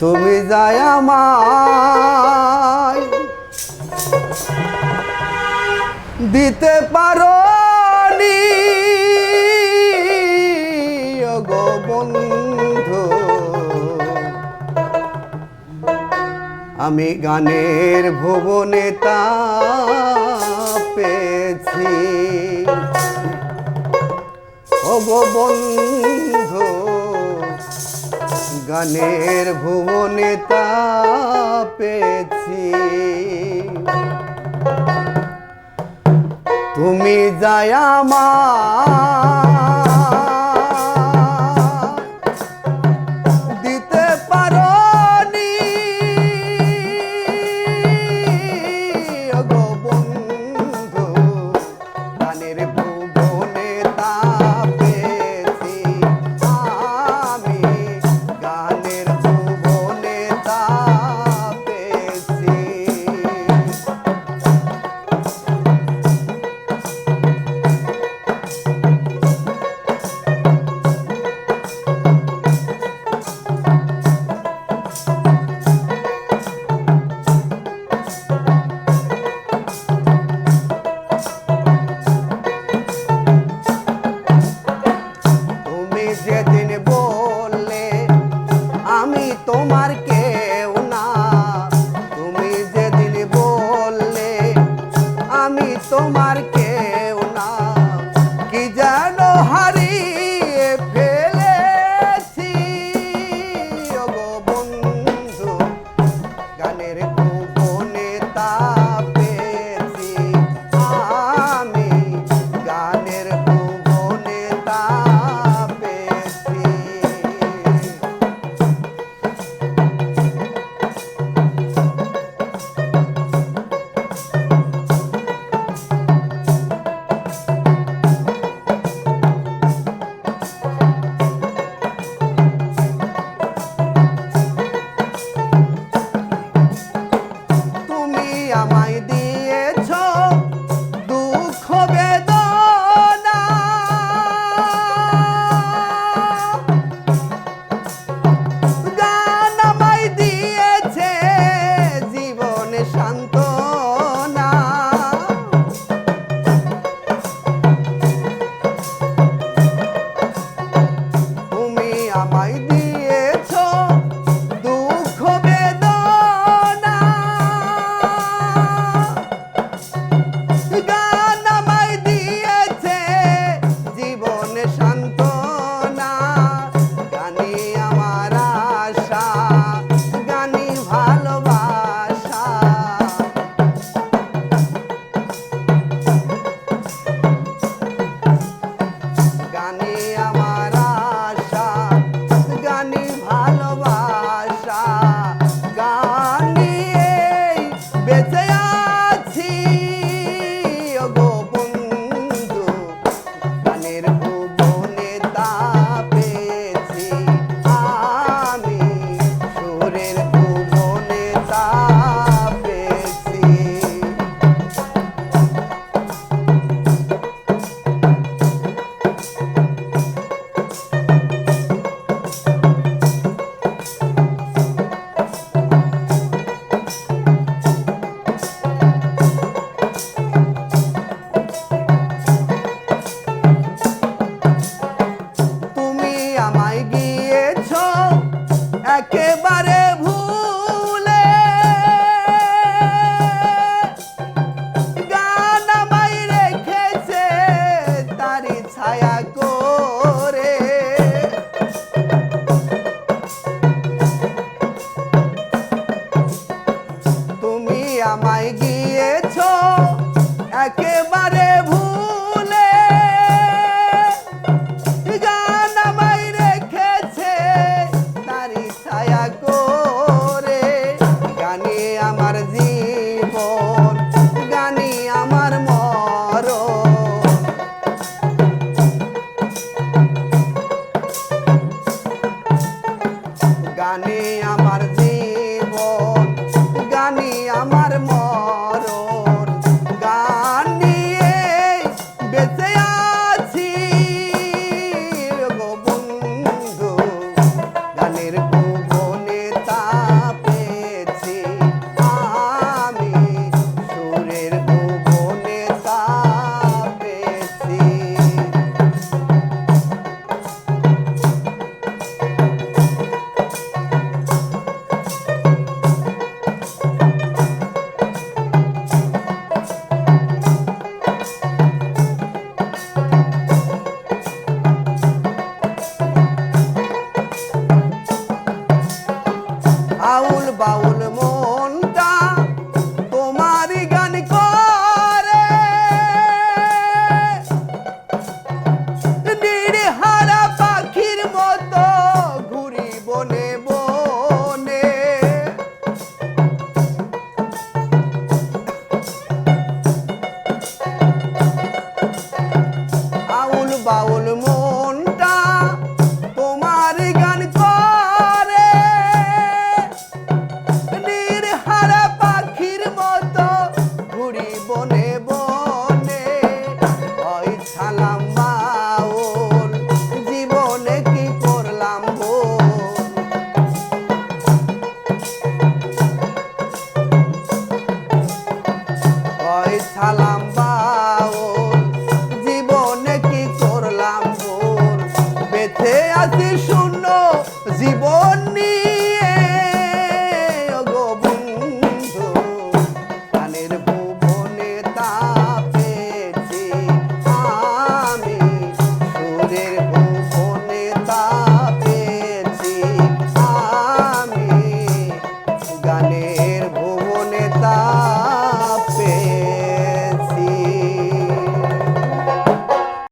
তুমি যায় আমায় দিতে পারো নি গো বন্ধু, আমি গানের ভুবনে তা পেয়েছি। ও গো বন্ধু, গানের ভুবনে তা পেয়েছি। তুমি যায় আমায় দিতে পারো নি গো বন্ধু, গানের ভুবনে তা পেয়েছি। আমি গানের ভুবনে তা পেয়েছি। যেদিন বললে আমি তোমার কেউ না, তুমি যেদিন বললে আমি তোমার কেউ না, কি যেন হারিয়ে ফেলেছি। ও গো বন্ধু, গানের ভুবনে তা পেয়েছি। আমি গানের ভুবনে তা আমায় দিয়েছ দুঃখ বেদনা, গান আমায় দিয়েছে জীবনে সান্ত্বনা। তুমি আমায় দিয়েছ দুঃখ বেদনা, গান আমায় দিয়েছে জীবনে সান্ত্বনা। গানি আমার আশা, গানি ভালোবাসা, গানি আমার আশা, গানি ভালোবাসা, গানি বেঁচে আছি। ও গো বন্ধু, গানের ভুবনে তা পেয়েছি। আমি সুরের ভুবনে তা পেয়েছি। আমায় গিয়েছ একেবারে ভুলে, গান আমায় রেখেছে তারি ছায়া করে। তুমি আমায় গিয়েছ একেবারে ভুলে, গান আমায় রেখেছে তারি ছায়া করে। গানে আমার জীবন, গানে আমার মরণ, গানে আমার জীবন, গানে আমার মরণ, গান নিয়ে বেঁচে আছি। গো বন্ধু, গানের ভুবনে তা আছি